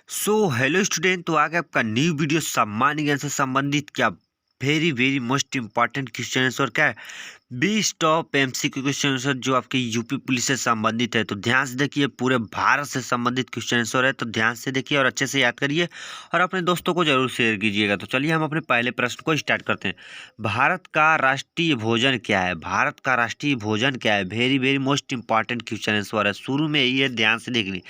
Hello student. तो आगे आपका न्यू वीडियो सामान्य ज्ञान से संबंधित क्या very very most important question answer क्या है 20 टॉप एमसीक्यू क्वेश्चन आंसर जो आपके यूपी पुलिस से संबंधित है। तो ध्यान से देखिए, पूरे भारत से संबंधित क्वेश्चन आंसर है, तो ध्यान से देखिए और अच्छे से याद करिए और अपने दोस्तों को जरूर शेयर कीजिएगा। तो चलिए हम अपने पहले प्रश्न को स्टार्ट करते हैं। भारत का राष्ट्रीय भोजन क्या है? भारत का राष्ट्रीय भोजन क्या है? Very very most important question answer है, शुरू में ही है, ध्यान से देख ली।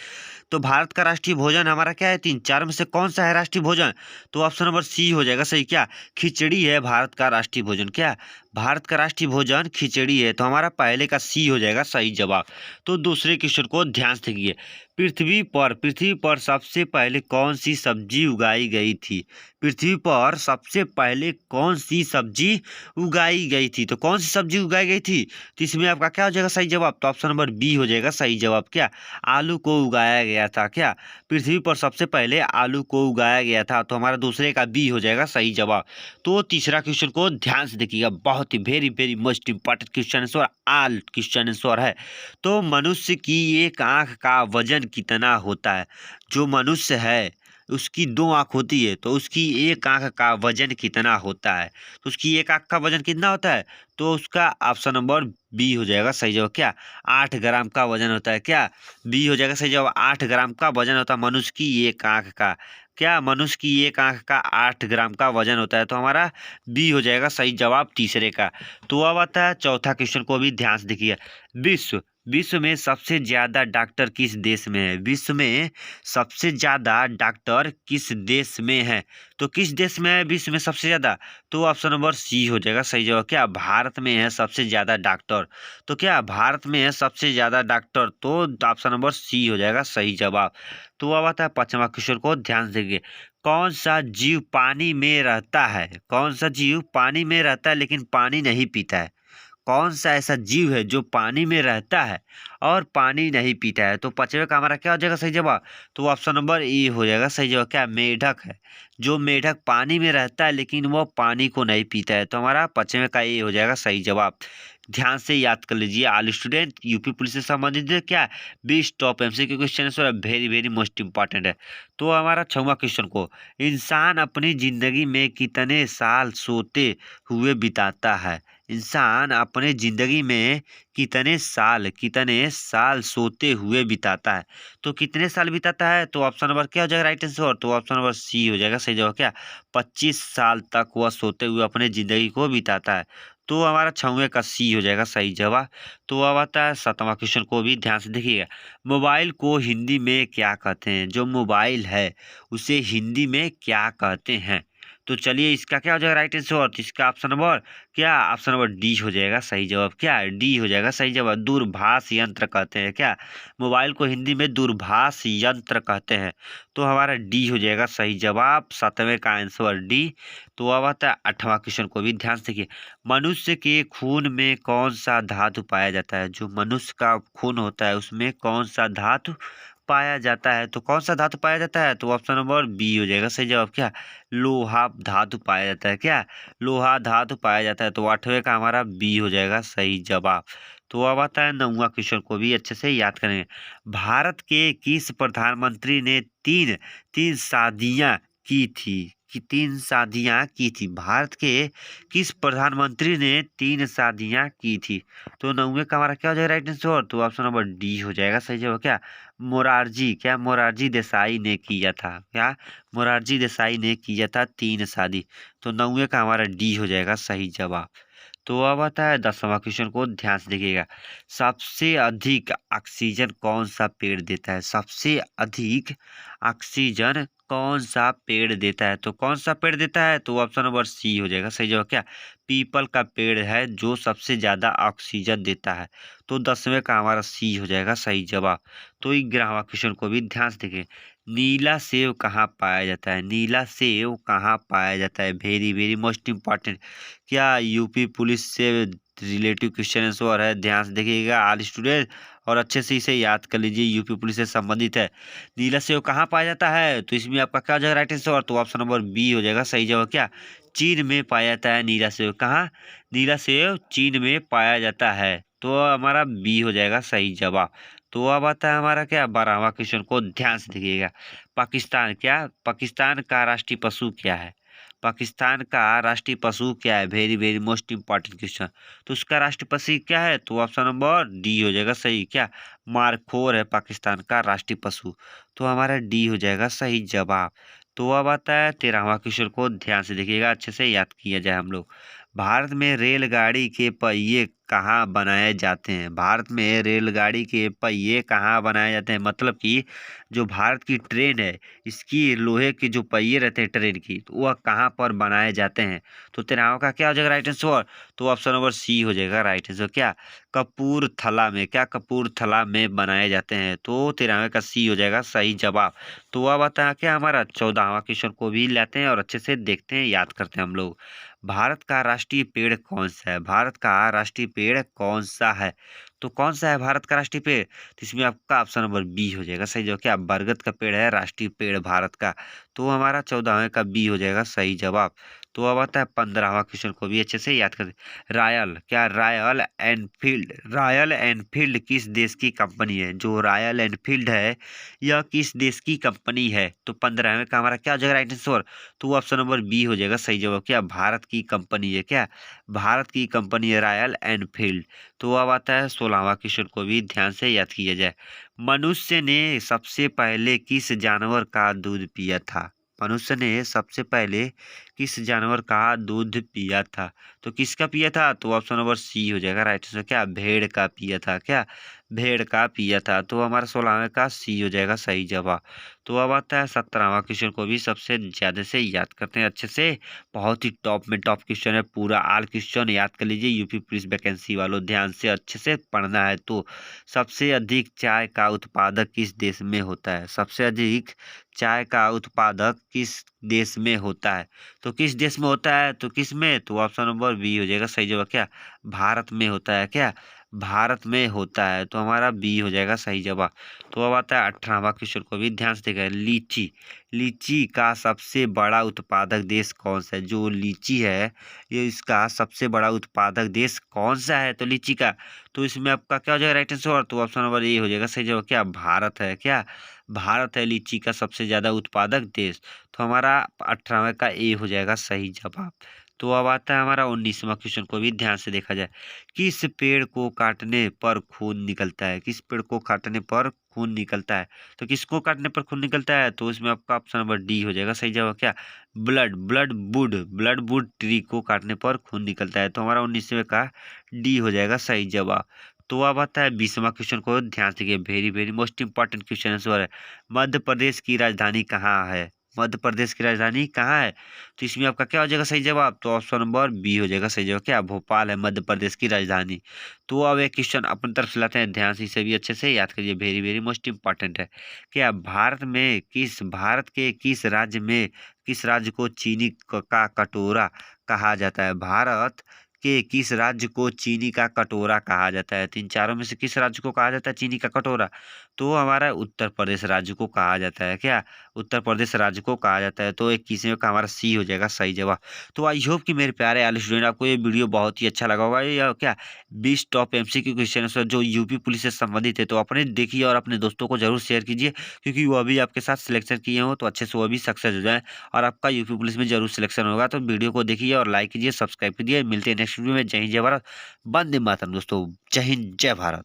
तो भारत का राष्ट्रीय भोजन हमारा क्या है? तीन चार में से कौन सा है राष्ट्रीय भोजन? तो ऑप्शन नंबर सी हो जाएगा सही। क्या खिचड़ी है भारत का राष्ट्रीय भोजन? क्या भारत का राष्ट्रीय भोजन खिचड़ी है? तो हमारा पहले का सी हो जाएगा सही जवाब। तो दूसरे क्वेश्चन को ध्यान से देखिए। पृथ्वी पर सबसे पहले कौन सी सब्जी उगाई गई थी? पृथ्वी पर सबसे पहले कौन सी सब्जी उगाई गई थी? तो कौन सी सब्जी उगाई गई थी? तो इसमें आपका क्या हो जाएगा सही जवाब? तो ऑप्शन नंबर बी हो जाएगा सही जवाब। क्या आलू को उगाया गया था? क्या पृथ्वी पर सबसे पहले आलू को उगाया गया था? तो हमारा दूसरे का बी हो जाएगा सही जवाब। तो तीसरा क्वेश्चन को ध्यान से देखिएगा, बहुत ही very very most important question answer all question answer है। तो मनुष्य की एक आंख का वजन कितना होता है? जो मनुष्य है उसकी दो आंख होती है, तो उसकी एक आंख का वजन कितना होता है? तो उसकी एक आंख का वजन कितना होता है? तो उसका ऑप्शन नंबर बी हो जाएगा सही जवाब। क्या 8 ग्राम का वजन होता है? क्या बी हो जाएगा सही जवाब। 8 ग्राम का वजन होता है मनुष्य की एक आंख का। क्या मनुष्य की एक आंख का 8 ग्राम का वजन होता है? तो हमारा बी हो जाएगा सही जवाब तीसरे का। तो अब आता है चौथा क्वेश्चन को भी ध्यान से देखिए। विश्व विश्व में सबसे ज्यादा डॉक्टर किस देश में है? विश्व में सबसे ज्यादा डॉक्टर किस देश में है? तो किस देश में है विश्व में सबसे ज्यादा? तो ऑप्शन नंबर सी हो जाएगा सही जवाब। क्या भारत में है सबसे ज्यादा डॉक्टर? तो क्या भारत में है सबसे ज्यादा डॉक्टर? तो ऑप्शन नंबर सी हो जाएगा सही जवाब। तो अब आता है पांचवा क्वेश्चन को ध्यान से देखिए। कौन सा जीव पानी में रहता है? कौन सा जीव पानी में रहता है लेकिन पानी नहीं पीता है? कौन सा ऐसा जीव है जो पानी में रहता है और पानी नहीं पीता है? तो पांचवे का हमारा क्या हो जाएगा सही जवाब? तो ऑप्शन नंबर ए हो जाएगा सही जवाब। क्या मेढक है? जो मेढक पानी में रहता है लेकिन वो पानी को नहीं पीता है, तो हमारा पांचवे का ए हो जाएगा सही जवाब। ध्यान से याद कर लीजिए ऑल स्टूडेंट, यूपी पुलिस से संबंधित क्या 20 टॉप एमसीक्यू क्वेश्चन है, वेरी वेरी मोस्ट इंपॉर्टेंट है। तो हमारा छठवां क्वेश्चन को, इंसान अपनी जिंदगी में कितने साल सोते हुए बिताता है? इंसान अपने जिंदगी में कितने साल सोते हुए बिताता है? तो कितने साल बिताता है? तो ऑप्शन नंबर क्या हो जाएगा राइट आंसर? तो ऑप्शन नंबर सी हो जाएगा सही जवाब। क्या 25 साल तक वह सोते हुए अपने जिंदगी को बिताता है? तो हमारा छवे का सी हो जाएगा सही जवाब। तो अब आता है सातवां क्वेश्चन को भी ध्यान से देखिएगा। मोबाइल को हिंदी में क्या कहते हैं? जो मोबाइल है उसे हिंदी में क्या कहते हैं? तो चलिए इसका क्या हो जाएगा राइट आंसर? तो इसका ऑप्शन नंबर क्या ऑप्शन नंबर डी हो जाएगा सही जवाब। क्या डी हो जाएगा सही जवाब। दूरभाष यंत्र कहते हैं। क्या मोबाइल को हिंदी में दूरभाष यंत्र कहते हैं? तो हमारा डी हो जाएगा सही जवाब, सातवें का आंसर डी। तो अब आता है आठवां क्वेश्चन को भी ध्यान से देखिए। मनुष्य के खून में कौन सा धातु पाया जाता है? जो मनुष्य का खून होता है उसमें कौन सा धातु पाया जाता है? तो कौन सा धातु पाया जाता है? तो ऑप्शन नंबर बी हो जाएगा सही जवाब। क्या लोहा धातु पाया जाता है? क्या लोहा धातु पाया जाता है? तो आठवें का हमारा बी हो जाएगा सही जवाब। तो अब आता है नौवां क्वेश्चन को भी अच्छे से याद करेंगे। भारत के किस प्रधानमंत्री ने तीन तीन शादियां की थी? कि तीन शादियां की थी? भारत के किस प्रधानमंत्री ने तीन शादियां की थी? तो नौवे का हमारा क्या हो जाएगा राइट आंसर? तो ऑप्शन नंबर डी हो जाएगा सही जवाब। क्या मोरारजी देसाई ने किया था? क्या मोरारजी देसाई ने किया था तीन शादी? तो नौवे का हमारा डी हो जाएगा सही जवाब। तो अब आता है 10वां क्वेश्चन को ध्यान से देखिएगा। सबसे अधिक ऑक्सीजन कौन सा पेड़ देता है? सबसे अधिक ऑक्सीजन कौन सा पेड़ देता है? तो कौन सा पेड़ देता है? तो ऑप्शन नंबर सी हो जाएगा सही जवाब। क्या पीपल का पेड़ है जो सबसे ज्यादा ऑक्सीजन देता है? तो 10वें का हमारा सी हो जाएगा सही जवाब। तो 11वां क्वेश्चन को भी ध्यान से देखिए। नीला सेव कहाँ पाया जाता है? नीला सेव कहाँ पाया जाता है? Very very most important. क्या यूपी पुलिस से रिलेटिव क्वेश्चन आंसर है, ध्यान से देखिएगा ऑल स्टूडेंट और अच्छे से इसे याद कर लीजिए, यूपी पुलिस से संबंधित है। नीला सेव कहाँ पाया जाता है? तो इसमें आपका क्या हो जाएगा राइट आंसर? तो ऑप्शन नंबर बी हो जाएगा सही जवाब। क्या चीन में पाया जाता है नीला सेव? कहाँ नीला सेव चीन में पाया जाता है? तो हमारा बी हो जाएगा सही जवाब। तो अब आता है हमारा क्या 12वां क्वेश्चन को ध्यान से देखिएगा। पाकिस्तान का राष्ट्रीय पशु क्या है? पाकिस्तान का राष्ट्रीय पशु क्या है? Very very most important question. तो उसका राष्ट्रीय पशु क्या है? तो ऑप्शन नंबर डी हो जाएगा सही। क्या? मारखोर है पाकिस्तान का राष्ट्रीय पशु। तो हमारा डी हो जाएगा सही जवाब। तो अब आता है 13वां क्वेश्चन को ध्यान से देखिएगा, अच्छे से याद किया जाए हम लोग। भारत में रेलगाड़ी के पहिए कहाँ बनाए जाते हैं? भारत में रेलगाड़ी के पहिए कहाँ बनाए जाते हैं? मतलब कि जो भारत की ट्रेन है, इसकी लोहे के जो पहिए रहते हैं ट्रेन की, तो वह कहाँ पर बनाए जाते हैं? तो 13वां का क्या हो जाएगा राइट आंसर? तो ऑप्शन नंबर सी हो जाएगा राइट आंसर। क्या? कपूरथला में। क्या? कपूरथला में बनाए जाते हैं। तो 13वें का सी हो जाएगा सही जवाब। तो अब आता है क्या हमारा 14वां क्वेश्चन को भी लेते हैं और अच्छे से देखते हैं, याद करते हैं हम लोग। भारत का राष्ट्रीय पेड़ कौन सा है? भारत का राष्ट्रीय पेड़ कौन सा है? तो कौन सा है भारत का राष्ट्रीय पेड़? तो इसमें आपका ऑप्शन नंबर बी हो जाएगा सही जवाब। क्या? बरगद का पेड़ है राष्ट्रीय पेड़ भारत का। तो हमारा 14वें का बी हो जाएगा सही जवाब। तो अब आता है 15वां क्वेश्चन को भी अच्छे से याद कर। रॉयल एनफील्ड किस देश की कंपनी है? जो रॉयल एनफील्ड है, यह किस देश की कंपनी है? तो 15वें का हमारा क्या हो जाएगा राइट आंसर? तो ऑप्शन नंबर बी हो जाएगा सही जवाब। क्या? भारत की कंपनी है। क्या? भारत की कंपनी है रॉयल एनफील्ड। तो अब आता है 16वां क्वेश्चन को भी ध्यान से याद किया जाए। मनुष्य ने सबसे पहले किस जानवर का दूध पिया था? मनुष्य ने सबसे पहले किस जानवर का दूध पिया था? तो किसका पिया था? तो ऑप्शन नंबर सी हो जाएगा राइट आंसर। क्या? भेड़ का पिया था। क्या? भेड़ का पिया था। तो हमारा 16वें का सी हो जाएगा सही जवाब। तो अब आता है 17वां क्वेश्चन को भी सबसे ज्यादा से याद करते हैं अच्छे से। बहुत ही टॉप में टॉप क्वेश्चन है, पूरा आल क्वेश्चन याद कर लीजिए। यूपी पुलिस वैकेंसी वालों ध्यान से अच्छे से पढ़ना है। तो सबसे अधिक चाय का उत्पादक किस देश में होता है? सबसे अधिक चाय का उत्पादक किस देश में होता है? तो किस देश में होता है? तो किस में? तो ऑप्शन नंबर बी हो जाएगा सही जवाब। क्या? भारत में होता है। क्या? भारत में होता है। तो हमारा बी हो जाएगा सही जवाब। तो अब आता है 18वां क्वेश्चन को भी ध्यान से देखा है। लीची लीची का सबसे बड़ा उत्पादक देश कौन सा है? जो लीची है, ये इसका सबसे बड़ा उत्पादक देश कौन सा है? तो लीची का। तो इसमें आपका क्या हो जाएगा राइट आंसर? तो ऑप्शन नंबर ए हो जाएगा सही जवाब। क्या? भारत है। क्या? भारत है लीची का सबसे ज्यादा उत्पादक देश। तो हमारा 18वें का ए हो जाएगा सही जवाब। तो अब आता है हमारा 19वां क्वेश्चन को भी ध्यान से देखा जाए। किस पेड़ को काटने पर खून निकलता है? किस पेड़ को काटने पर खून निकलता है? तो किसको काटने पर खून निकलता है? तो इसमें आपका ऑप्शन नंबर डी हो जाएगा सही जवाब। क्या? ब्लड वुड ट्री को काटने पर खून निकलता है। तो हमारा 19वें का डी हो जाएगा सही जवाब। तो अब आता है 20वां क्वेश्चन को ध्यान से देखिए। Very very most important question answer है। मध्य प्रदेश की राजधानी कहाँ है? मध्य प्रदेश की राजधानी कहाँ है? तो इसमें आपका क्या हो जाएगा सही जवाब? तो ऑप्शन नंबर बी हो जाएगा सही जवाब। क्या? भोपाल है मध्य प्रदेश की राजधानी। तो अब एक क्वेश्चन अपनी तरफ से लाते हैं, ध्यान से इसे भी अच्छे से याद करिए। वेरी वेरी मोस्ट इंपॉर्टेंट है। क्या भारत के किस राज्य को चीनी का कटोरा कहा जाता है? भारत के किस राज्य को चीनी का कटोरा कहा जाता है? तीन चारों में से किस राज्य को कहा जाता है चीनी का कटोरा? तो हमारा उत्तर प्रदेश राज्य को कहा जाता है। क्या? उत्तर प्रदेश राज्य को कहा जाता है। तो 21वें का हमारा सी हो जाएगा सही जवाब। तो आई होप कि मेरे प्यारे आले स्टूडेंट आपको ये वीडियो बहुत ही अच्छा लगा होगा। या क्या 20 टॉप एमसीक्यू क्वेश्चन जो यूपी पुलिस से संबंधित है, तो अपने देखिए और अपने दोस्तों को जरूर शेयर कीजिए, क्योंकि वो अभी आपके साथ सिलेक्शन किए हो तो अच्छे से वो भी सक्सेस हो जाए और आपका यूपी पुलिस में जरूर सिलेक्शन होगा। तो वीडियो को देखिए और लाइक कीजिए, सब्सक्राइब कीजिए। मिलते हैं नेक्स्ट वीडियो में। जय हिंद जय भारत, वंदे मातरम दोस्तों। जय हिंद जय भारत।